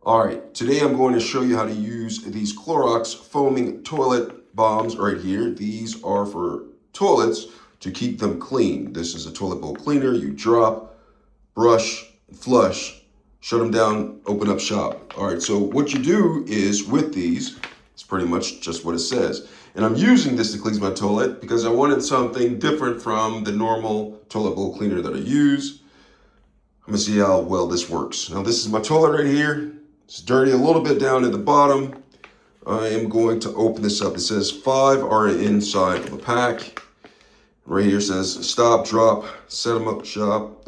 All right, today I'm going to show you how to use these Clorox foaming toilet bombs right here. These are for toilets to keep them clean. This is a toilet bowl cleaner. You drop, brush, flush, shut them down, open up shop. All right, so what you do is with these, it's pretty much just what it says. And I'm using this to clean my toilet because I wanted something different from the normal toilet bowl cleaner that I use. I'm gonna see how well this works. Now this is my toilet right here. It's dirty a little bit down at the bottom. I am going to open this up. It says 5 are inside of a pack. Right here says stop, drop, set them up shop.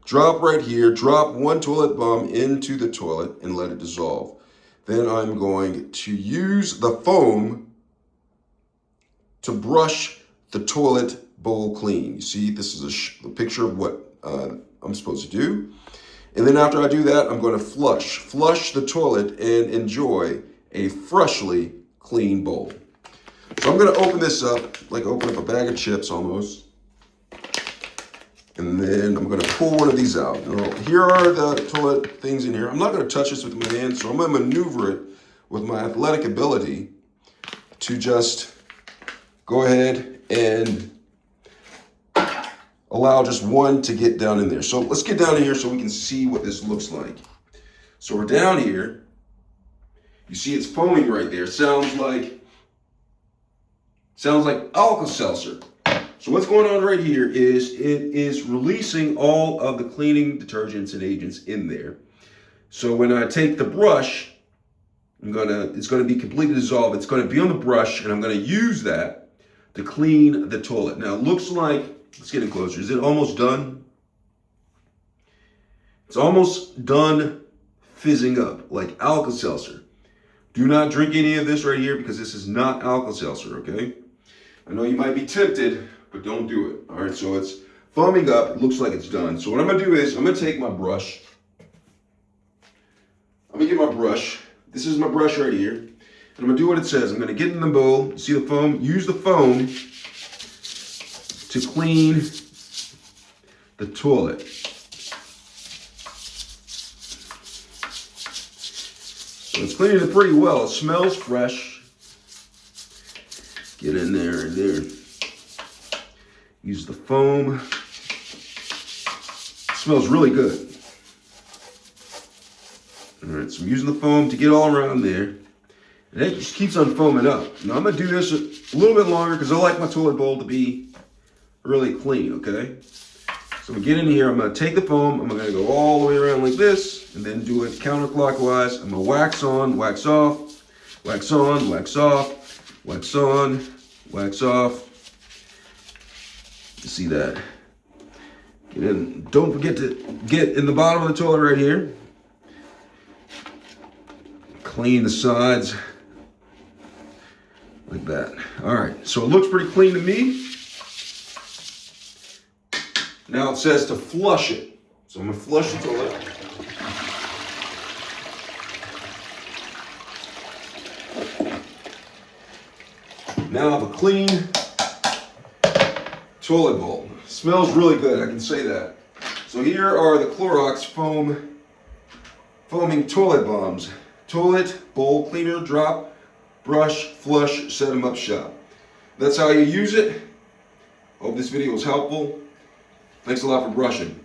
Drop right here, drop 1 toilet bomb into the toilet and let it dissolve. Then I'm going to use the foam to brush the toilet bowl clean. You see, this is a picture of what I'm supposed to do. And then after I do that, I'm going to flush the toilet and enjoy a freshly clean bowl. So I'm going to open this up, like open up a bag of chips almost. And then I'm going to pull one of these out. Now, here are the toilet things in here. I'm not going to touch this with my hands, so I'm going to maneuver it with my athletic ability to just go ahead and allow just one to get down in there. So let's get down in here so we can see what this looks like. So we're down here. You see it's foaming right there. Sounds like Alka-Seltzer. So what's going on right here is it is releasing all of the cleaning detergents and agents in there. So when I take the brush, it's gonna be completely dissolved. It's gonna be on the brush, and I'm gonna use that to clean the toilet. Now it looks like, let's get it closer. Is it almost done? It's almost done fizzing up like Alka-Seltzer. Do not drink any of this right here because this is not Alka-Seltzer, okay? I know you might be tempted, but don't do it. All right, so it's foaming up. It looks like it's done. So what I'm gonna do is I'm gonna take my brush. I'm gonna get my brush. This is my brush right here. And I'm gonna do what it says. I'm gonna get in the bowl. See the foam? Use the foam to clean the toilet. So it's cleaning it pretty well. It smells fresh. Get in there and there. Use the foam. It smells really good. All right, so I'm using the foam to get all around there. And it just keeps on foaming up. Now I'm gonna do this a little bit longer because I like my toilet bowl to be really clean, okay? So we get in here, I'm gonna take the foam, I'm gonna go all the way around like this, and then do it counterclockwise. I'm gonna wax on, wax off, wax on, wax off, wax on, wax off. You see that? Get in. Don't forget to get in the bottom of the toilet right here. Clean the sides like that. All right, so it looks pretty clean to me. Now it says to flush it. So I'm gonna flush the toilet. Now I have a clean toilet bowl. Smells really good, I can say that. So here are the Clorox foaming toilet bombs. Toilet bowl cleaner, drop, brush, flush, set them up shop. That's how you use it. Hope this video was helpful. Thanks a lot for brushing.